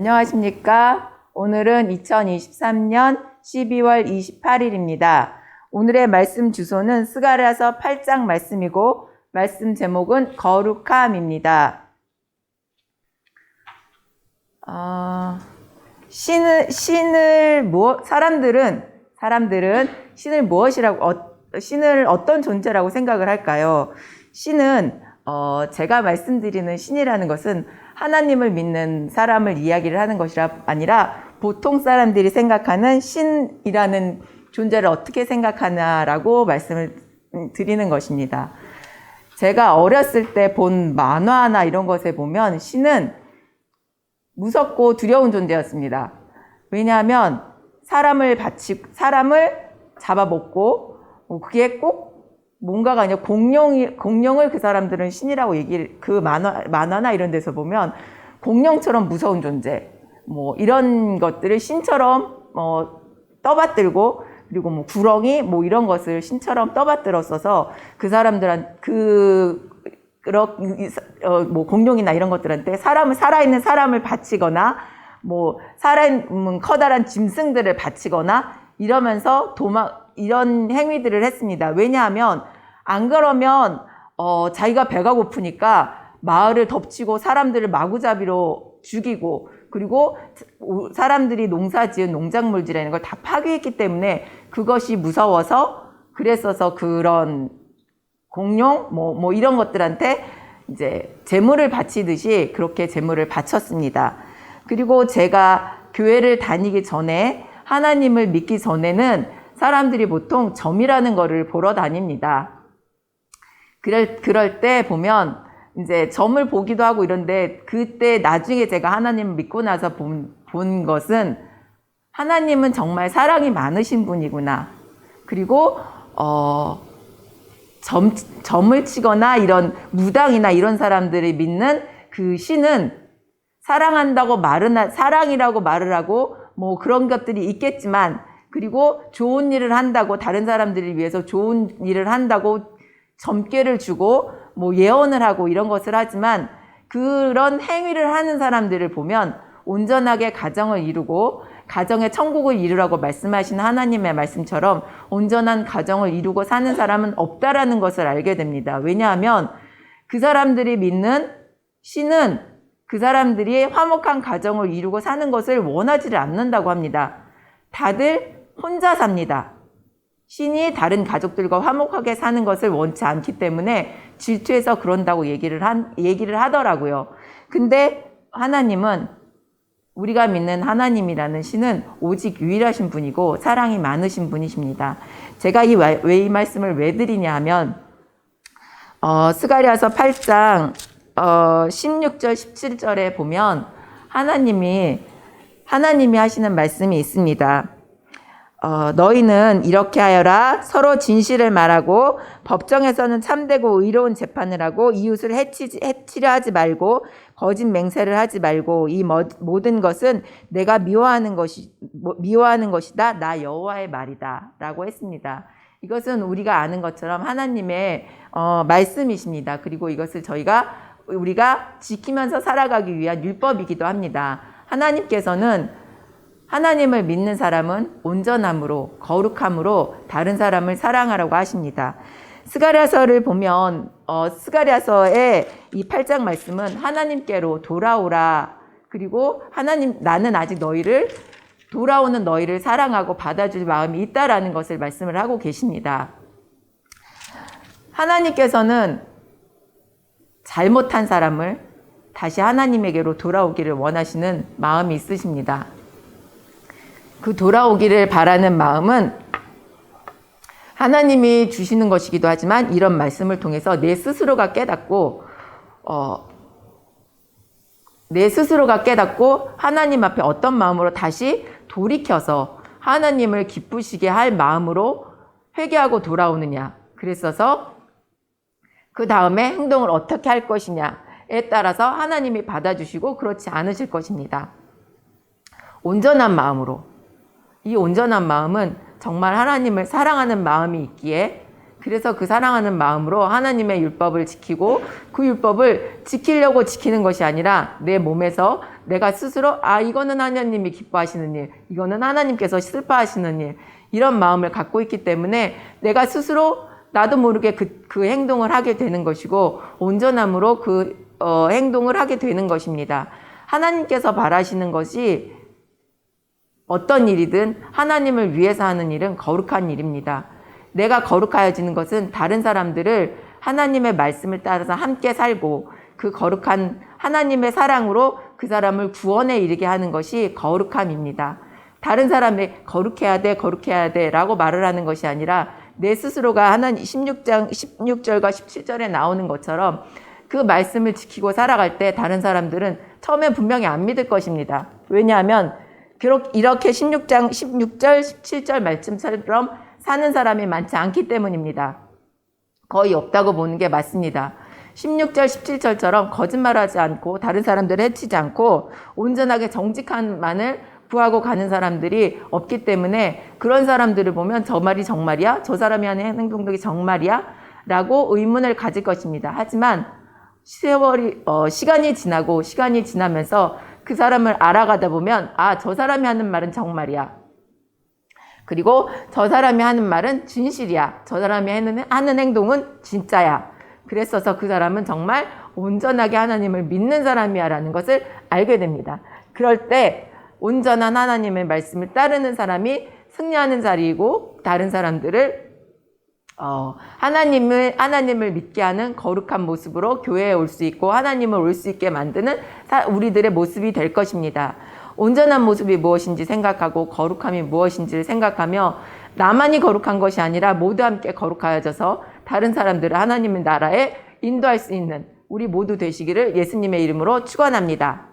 안녕하십니까? 오늘은 2023년 12월 28일입니다. 오늘의 말씀 주소는 스가랴서 8장 말씀이고 말씀 제목은 거룩함입니다. 사람들은 신을 어떤 존재라고 생각을 할까요? 신은 제가 말씀드리는 신이라는 것은 하나님을 믿는 사람을 이야기를 하는 것이 아니라 보통 사람들이 생각하는 신이라는 존재를 어떻게 생각하냐라고 말씀을 드리는 것입니다. 제가 어렸을 때 본 만화나 이런 것에 보면 신은 무섭고 두려운 존재였습니다. 왜냐하면 사람을 잡아먹고 그게 꼭 뭔가가 아니라 공룡을 그 사람들은 신이라고 그 만화나 이런 데서 보면 공룡처럼 무서운 존재, 이런 것들을 신처럼 떠받들고, 그리고 구렁이 이런 것을 신처럼 떠받들었어서 그 공룡이나 이런 것들한테 살아있는 사람을 바치거나, 커다란 짐승들을 바치거나 이러면서 이런 행위들을 했습니다. 왜냐하면 안 그러면 자기가 배가 고프니까 마을을 덮치고 사람들을 마구잡이로 죽이고, 그리고 사람들이 농사지은 농작물들이라는 걸 다 파괴했기 때문에 그것이 무서워서, 그랬어서 그런 공룡 이런 것들한테 이제 제물을 바치듯이 그렇게 제물을 바쳤습니다. 그리고 제가 교회를 다니기 전에, 하나님을 믿기 전에는 사람들이 보통 점이라는 거를 보러 다닙니다. 그럴 때 보면 이제 점을 보기도 하고 이런데, 그때 나중에 제가 하나님을 믿고 나서 본 것은 하나님은 정말 사랑이 많으신 분이구나. 그리고 점을 치거나 이런 무당이나 이런 사람들이 믿는 그 신은 사랑이라고 말을 하고 그런 것들이 있겠지만, 그리고 좋은 일을 한다고, 다른 사람들을 위해서 좋은 일을 한다고 점괘를 주고 예언을 하고 이런 것을 하지만, 그런 행위를 하는 사람들을 보면 온전하게 가정을 이루고 가정의 천국을 이루라고 말씀하신 하나님의 말씀처럼 온전한 가정을 이루고 사는 사람은 없다라는 것을 알게 됩니다. 왜냐하면 그 사람들이 믿는 신은 그 사람들이 화목한 가정을 이루고 사는 것을 원하지를 않는다고 합니다. 다들 혼자 삽니다. 신이 다른 가족들과 화목하게 사는 것을 원치 않기 때문에 질투해서 그런다고 얘기를 하더라고요. 근데 하나님은, 우리가 믿는 하나님이라는 신은 오직 유일하신 분이고 사랑이 많으신 분이십니다. 제가 이 말씀을 왜 드리냐 하면, 스가랴서 8장 16절 17절에 보면 하나님이 하시는 말씀이 있습니다. 너희는 이렇게 하여라. 서로 진실을 말하고 법정에서는 참되고 의로운 재판을 하고 이웃을 해치려 하지 말고 거짓 맹세를 하지 말고 이 모든 것은 내가 미워하는 것이다. 나 여호와의 말이다 라고 했습니다. 이것은 우리가 아는 것처럼 하나님의 말씀이십니다. 그리고 이것을 우리가 지키면서 살아가기 위한 율법이기도 합니다. 하나님께서는 하나님을 믿는 사람은 온전함으로, 거룩함으로 다른 사람을 사랑하라고 하십니다. 스가랴서를 보면 스가랴서의 이 8장 말씀은 하나님께로 돌아오라, 그리고 나는 아직 돌아오는 너희를 사랑하고 받아줄 마음이 있다라는 것을 말씀을 하고 계십니다. 하나님께서는 잘못한 사람을 다시 하나님에게로 돌아오기를 원하시는 마음이 있으십니다. 그 돌아오기를 바라는 마음은 하나님이 주시는 것이기도 하지만, 이런 말씀을 통해서 내 스스로가 깨닫고 하나님 앞에 어떤 마음으로 다시 돌이켜서 하나님을 기쁘시게 할 마음으로 회개하고 돌아오느냐. 그랬어서 그 다음에 행동을 어떻게 할 것이냐에 따라서 하나님이 받아주시고 그렇지 않으실 것입니다. 온전한 마음으로. 이 온전한 마음은 정말 하나님을 사랑하는 마음이 있기에, 그래서 그 사랑하는 마음으로 하나님의 율법을 지키고 그 율법을 지키려고 지키는 것이 아니라 내 몸에서 내가 스스로 이거는 하나님이 기뻐하시는 일, 이거는 하나님께서 슬퍼하시는 일, 이런 마음을 갖고 있기 때문에 내가 스스로 나도 모르게 그 행동을 하게 되는 것이고 온전함으로 행동을 하게 되는 것입니다. 하나님께서 바라시는 것이 어떤 일이든 하나님을 위해서 하는 일은 거룩한 일입니다. 내가 거룩하여지는 것은 다른 사람들을 하나님의 말씀을 따라서 함께 살고 그 거룩한 하나님의 사랑으로 그 사람을 구원에 이르게 하는 것이 거룩함입니다. 다른 사람의 거룩해야 돼 라고 말을 하는 것이 아니라 내 스스로가 하나님 16절과 17절에 나오는 것처럼 그 말씀을 지키고 살아갈 때 다른 사람들은 처음엔 분명히 안 믿을 것입니다. 왜냐하면 이렇게 16절, 17절 말씀처럼 사는 사람이 많지 않기 때문입니다. 거의 없다고 보는 게 맞습니다. 16절, 17절처럼 거짓말하지 않고 다른 사람들을 해치지 않고 온전하게 정직한만을 구하고 가는 사람들이 없기 때문에 그런 사람들을 보면 저 말이 정말이야? 저 사람이 하는 행동들이 정말이야? 라고 의문을 가질 것입니다. 하지만 시간이 지나면서 그 사람을 알아가다 보면 저 사람이 하는 말은 정말이야. 그리고 저 사람이 하는 말은 진실이야. 저 사람이 하는 행동은 진짜야. 그랬어서 그 사람은 정말 온전하게 하나님을 믿는 사람이야 라는 것을 알게 됩니다. 그럴 때 온전한 하나님의 말씀을 따르는 사람이 승리하는 자리이고 다른 사람들을 하나님을 믿게 하는 거룩한 모습으로 교회에 올 수 있고 하나님을 올 수 있게 만드는 우리들의 모습이 될 것입니다. 온전한 모습이 무엇인지 생각하고 거룩함이 무엇인지를 생각하며 나만이 거룩한 것이 아니라 모두 함께 거룩하여져서 다른 사람들을 하나님의 나라에 인도할 수 있는 우리 모두 되시기를 예수님의 이름으로 축원합니다.